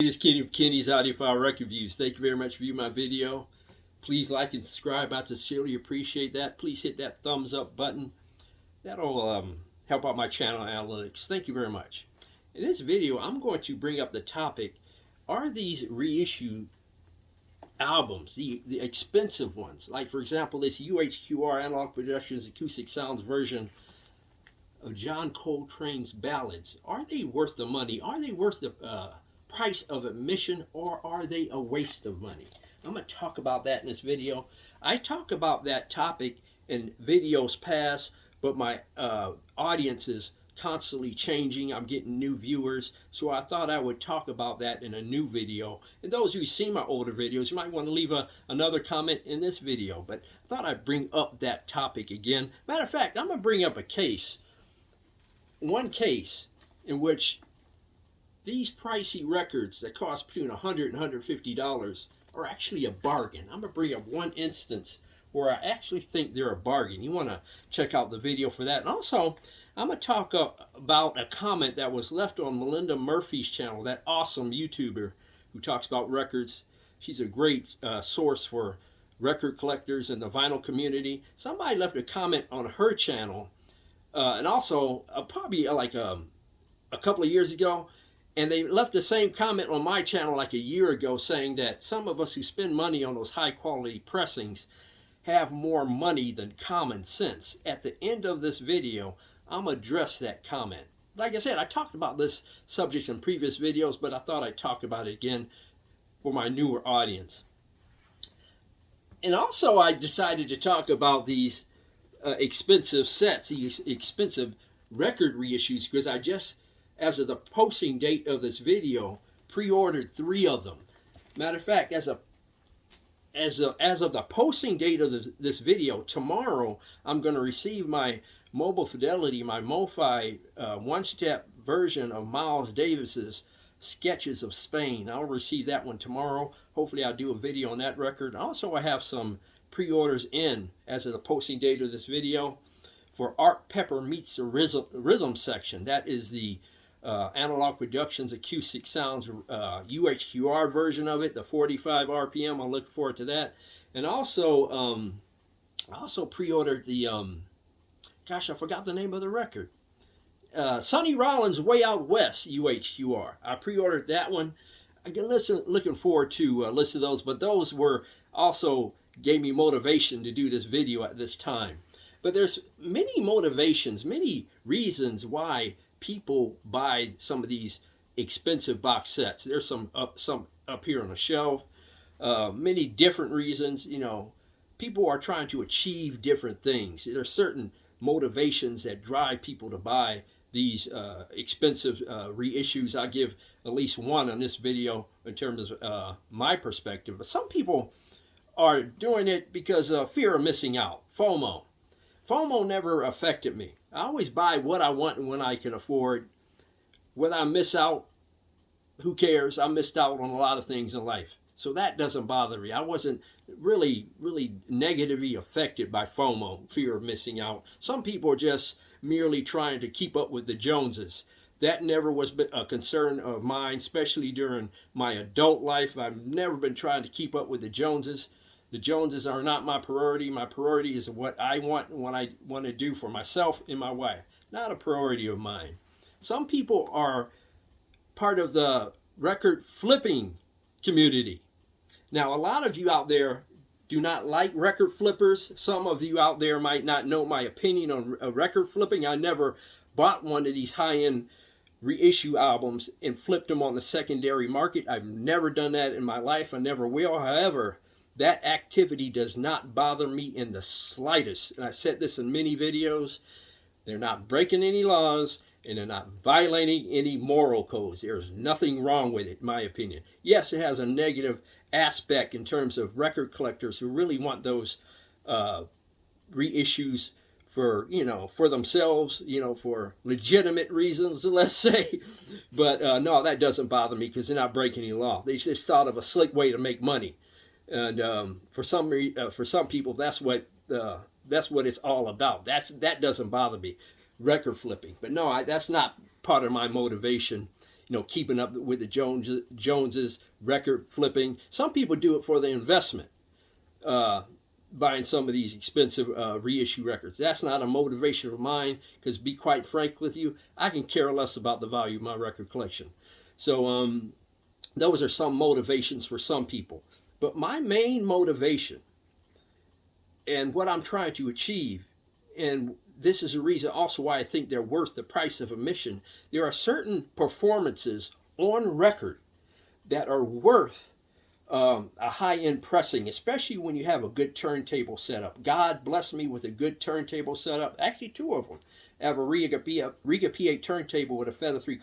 This is Kenny of Kenny's Audiophile Record Reviews. Thank you very much for viewing my video. Please like and subscribe. I sincerely appreciate that. Please hit that thumbs up button. That'll help out my channel analytics. Thank you very much. In this video, I'm going to bring up the topic, are these reissue albums, the expensive ones, like for example this UHQR Analogue Productions Acoustic Sounds version of John Coltrane's ballads, are they worth the money? Are they worth the price of admission, or are they a waste of money? I'm going to talk about that in this video. I talk about that topic in videos past, but my audience is constantly changing. I'm getting new viewers, so I thought I would talk about that in a new video. And those who've seen my older videos, you might want to leave another comment in this video, but I thought I'd bring up that topic again. Matter of fact, I'm going to bring up a case, one case in which these pricey records that cost between $100 and $150 are actually a bargain. I'm going to bring up one instance where I actually think they're a bargain. You want to check out the video for that. And also, I'm going to talk about a comment that was left on Melinda Murphy's channel, that awesome YouTuber who talks about records. She's a great source for record collectors in the vinyl community. Somebody left a comment on her channel, and also probably like a couple of years ago, and they left the same comment on my channel like a year ago, saying that some of us who spend money on those high quality pressings have more money than common sense. At the end of this video, I'm going to address that comment. Like I said, I talked about this subject in previous videos, but I thought I'd talk about it again for my newer audience. And also I decided to talk about these expensive sets, these expensive record reissues, because I just, as of the posting date of this video, pre-ordered 3 of them. Matter of fact, as of the posting date of this video, tomorrow I'm going to receive my mobile Fidelity, my MOFI one-step version of Miles Davis's Sketches of Spain. I'll receive that one tomorrow. Hopefully I'll do a video on that record. Also, I have some pre-orders in as of the posting date of this video for Art Pepper Meets the Rhythm section. That is the Analogue Productions Acoustic Sounds UHQR version of it, the 45 RPM. I'm looking forward to that. And also, I also pre-ordered the, gosh, I forgot the name of the record. Sonny Rollins' Way Out West UHQR. I pre-ordered that one. Again, looking forward to listen to those, but those were also gave me motivation to do this video at this time. But there's many motivations, many reasons why people buy some of these expensive box sets. There's some up here on the shelf. Many different reasons. You know, people are trying to achieve different things. There are certain motivations that drive people to buy these expensive reissues. I'll give at least one on this video in terms of my perspective. But some people are doing it because of fear of missing out. FOMO. FOMO never affected me. I always buy what I want and when I can afford. Whether I miss out, who cares? I missed out on a lot of things in life. So that doesn't bother me. I wasn't really negatively affected by FOMO, fear of missing out. Some people are just merely trying to keep up with the Joneses. That never was a concern of mine, especially during my adult life. I've never been trying to keep up with the Joneses. The Joneses are not my priority. My priority is what I want and what I want to do for myself and my wife. Not a priority of mine. Some people are part of the record flipping community. Now, a lot of you out there do not like record flippers. Some of you out there might not know my opinion on record flipping. I never bought one of these high-end reissue albums and flipped them on the secondary market. I've never done that in my life. I never will. However, that activity does not bother me in the slightest. And I said this in many videos. They're not breaking any laws, and they're not violating any moral codes. There's nothing wrong with it, in my opinion. Yes, it has a negative aspect in terms of record collectors who really want those reissues for, for themselves, for legitimate reasons, let's say. But no, that doesn't bother me because they're not breaking any law. They just thought of a slick way to make money. And for some people, that's what it's all about. That doesn't bother me, record flipping. But no, that's not part of my motivation keeping up with the Joneses, record flipping. Some people do it for the investment, buying some of these expensive reissue records. That's not a motivation of mine, because, be quite frank with you, I can care less about the value of my record collection. So those are some motivations for some people. But my main motivation and what I'm trying to achieve, and this is the reason also why I think they're worth the price of admission, there are certain performances on record that are worth a high-end pressing, especially when you have a good turntable setup. God bless me with a good turntable setup. Actually, two of them. I have a Rega P8 turntable with a Apheta 3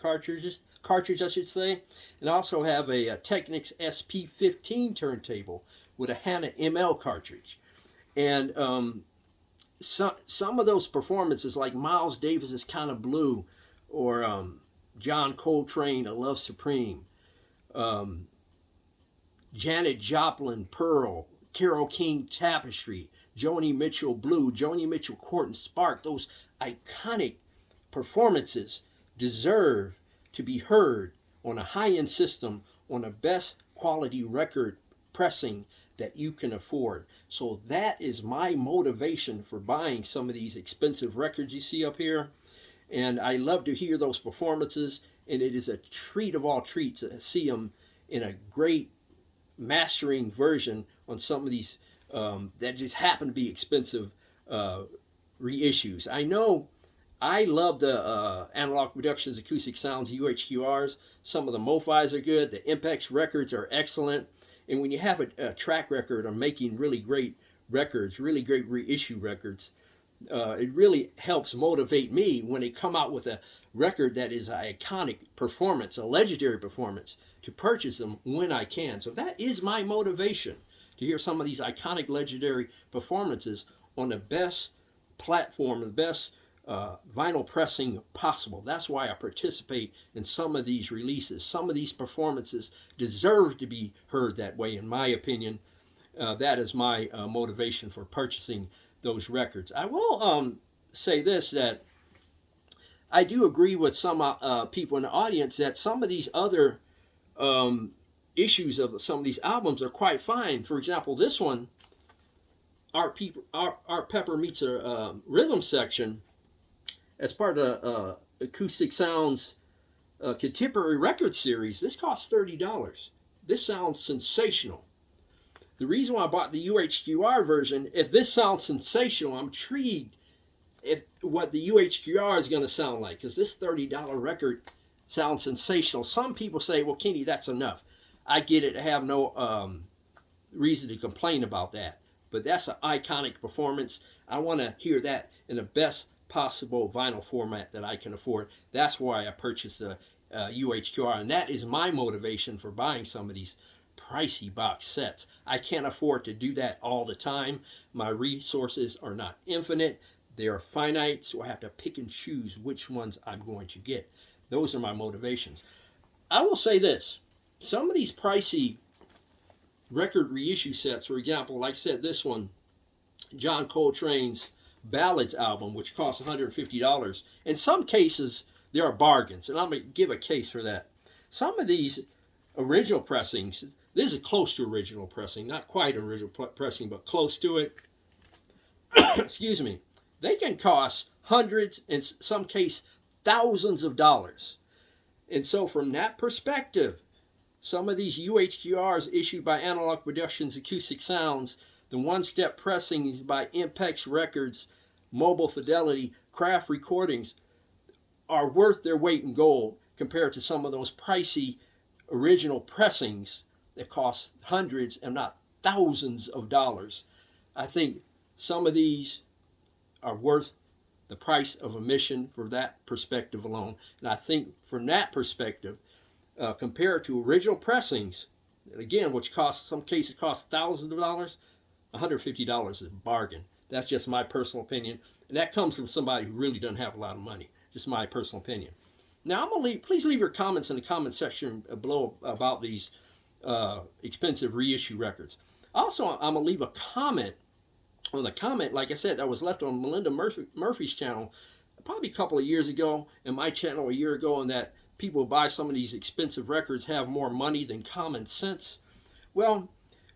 cartridge, I should say, and I also have a Technics SP-15 turntable with a Hana ML cartridge. And some of those performances, like Miles Davis's Kind of Blue, or John Coltrane, A Love Supreme, Janet Joplin, Pearl, Carole King, Tapestry, Joni Mitchell, Blue, Joni Mitchell, Court and Spark, those iconic performances deserve to be heard on a high-end system, on a best quality record pressing that you can afford. So that is my motivation for buying some of these expensive records you see up here. And I love to hear those performances, and it is a treat of all treats to see them in a great mastering version on some of these that just happen to be expensive reissues. I know I love the Analogue Productions Acoustic Sounds UHQRs. Some of the MOFIs are good. The Impex Records are excellent. And when you have a track record on making really great records, really great reissue records, it really helps motivate me when they come out with a record that is an iconic performance, a legendary performance, to purchase them when I can. So that is my motivation, to hear some of these iconic legendary performances on the best platform, the best vinyl pressing possible. That's why I participate in some of these releases. Some of these performances deserve to be heard that way, in my opinion. That is my motivation for purchasing those records. I will say this, that I do agree with some people in the audience that some of these other issues of some of these albums are quite fine. For example, this one, Art Pepper Meets a Rhythm section, as part of the Acoustic Sounds Contemporary Record Series, this costs $30. This sounds sensational. The reason why I bought the UHQR version, if this sounds sensational, I'm intrigued if what the UHQR is going to sound like, because this $30 record sounds sensational. Some people say, well, Kenny, that's enough. I get it. I have no reason to complain about that. But that's an iconic performance. I want to hear that in the best possible vinyl format that I can afford. That's why I purchased the UHQR, and that is my motivation for buying some of these pricey box sets. I can't afford to do that all the time. My resources are not infinite. They are finite, so I have to pick and choose which ones I'm going to get. Those are my motivations. I will say this. Some of these pricey record reissue sets, for example, like I said, this one, John Coltrane's Ballads album, which costs $150. In some cases, there are bargains, and I'm going to give a case for that. Some of these original pressings, this is close to original pressing, not quite original pressing, but close to it. Excuse me. They can cost hundreds, in some case, thousands of dollars. And so from that perspective, some of these UHQRs issued by Analogue Productions Acoustic Sounds, the one-step pressings by Impex Records, Mobile Fidelity, Craft Recordings, are worth their weight in gold compared to some of those pricey original pressings that cost hundreds, if not thousands of dollars. I think some of these are worth the price of admission for that perspective alone. And I think from that perspective, compared to original pressings, again, which cost, some cases cost thousands of dollars, $150 is a bargain. That's just my personal opinion. And that comes from somebody who really doesn't have a lot of money. Just my personal opinion. Now, please leave your comments in the comment section below about these expensive reissue records. Also, I'm going to leave a comment on the comment, like I said, that was left on Melinda Murphy's channel probably a couple of years ago, and my channel a year ago, and that people who buy some of these expensive records have more money than common sense. Well,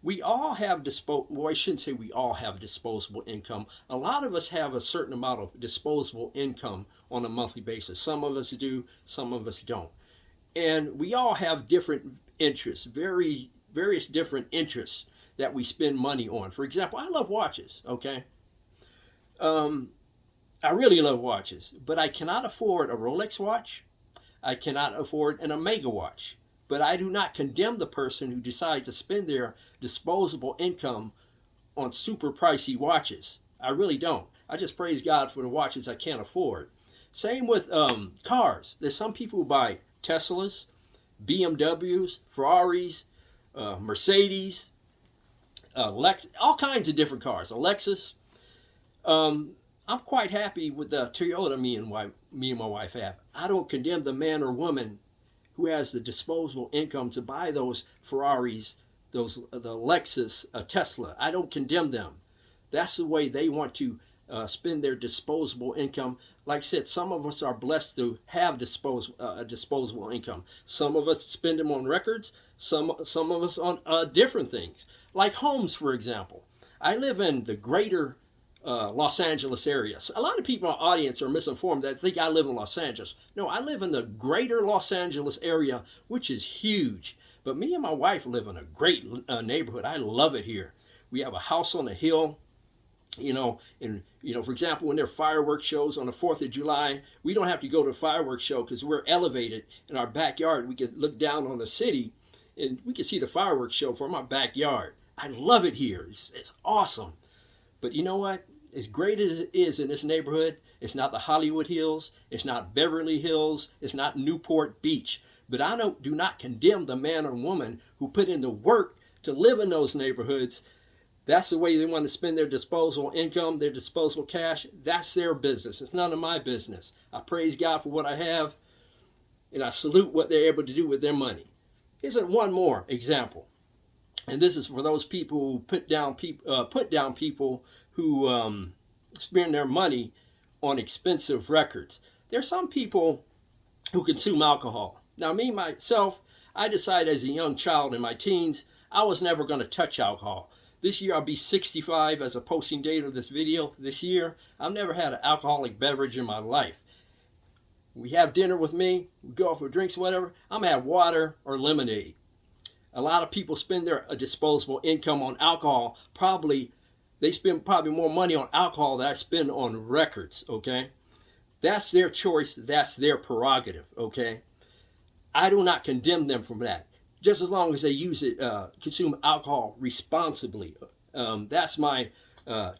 we all have well, I shouldn't say we all have disposable income. A lot of us have a certain amount of disposable income on a monthly basis. Some of us do, some of us don't. And we all have different interests, various different interests that we spend money on. For example, I love watches, okay? I really love watches, but I cannot afford a Rolex watch. I cannot afford an Omega watch. But I do not condemn the person who decides to spend their disposable income on super pricey watches. I really don't. I just praise God for the watches I can't afford. Same with cars. There's some people who buy Teslas, BMWs, Ferraris, Mercedes, all kinds of different cars, a Lexus. I'm quite happy with the Toyota me and my wife have. I don't condemn the man or woman who has the disposable income to buy those Ferraris, the Lexus, a Tesla. I don't condemn them. That's the way they want to spend their disposable income. Like I said, some of us are blessed to have disposable income. Some of us spend them on records. Some of us on different things, like homes, for example. I live in the greater Los Angeles area. A lot of people in our audience are misinformed that think I live in Los Angeles. No, I live in the greater Los Angeles area, which is huge. But me and my wife live in a great neighborhood. I love it here. We have a house on a hill. For example, when there are fireworks shows on the 4th of July, we don't have to go to a fireworks show because we're elevated in our backyard. We can look down on the city and we can see the fireworks show from our backyard. I love it here. It's awesome. But you know what? As great as it is in this neighborhood, it's not the Hollywood Hills, it's not Beverly Hills, it's not Newport Beach. But I do not condemn the man or woman who put in the work to live in those neighborhoods. That's the way they want to spend their disposable income, their disposable cash. That's their business. It's none of my business. I praise God for what I have, and I salute what they're able to do with their money. Here's one more example. And this is for those people who put down people who spend their money on expensive records. There's some people who consume alcohol. Now, me, myself, I decided as a young child in my teens, I was never going to touch alcohol. This year, I'll be 65 as a posting date of this video. This year, I've never had an alcoholic beverage in my life. We have dinner with me, we go out for drinks, whatever. I'm going to have water or lemonade. A lot of people spend their disposable income on alcohol. They spend more money on alcohol than I spend on records, okay? That's their choice. That's their prerogative, okay? I do not condemn them from that. Just as long as they consume alcohol responsibly. That's my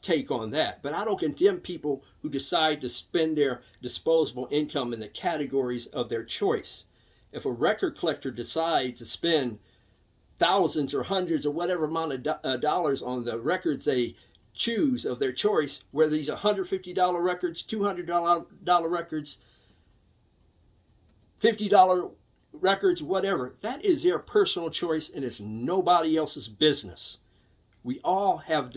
take on that. But I don't condemn people who decide to spend their disposable income in the categories of their choice. If a record collector decides to spend thousands or hundreds or whatever amount of dollars on the records they choose of their choice, whether these are $150 records, $200 records, $50 records, whatever, that is their personal choice and it's nobody else's business. We all have,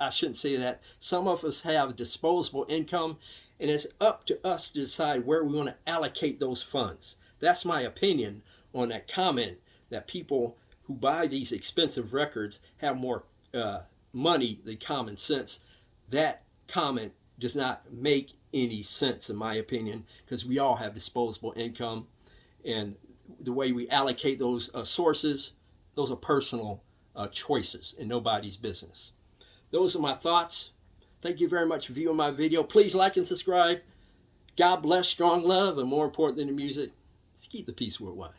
I shouldn't say that. Some of us have disposable income and it's up to us to decide where we want to allocate those funds. That's my opinion on that comment that people who buy these expensive records have more money than common sense. That comment does not make any sense in my opinion, because we all have disposable income and the way we allocate those sources, those are personal choices and nobody's business. Those are my thoughts. Thank you very much for viewing my video. Please like and subscribe. God bless, strong love, and more important than the music, let's keep the peace worldwide.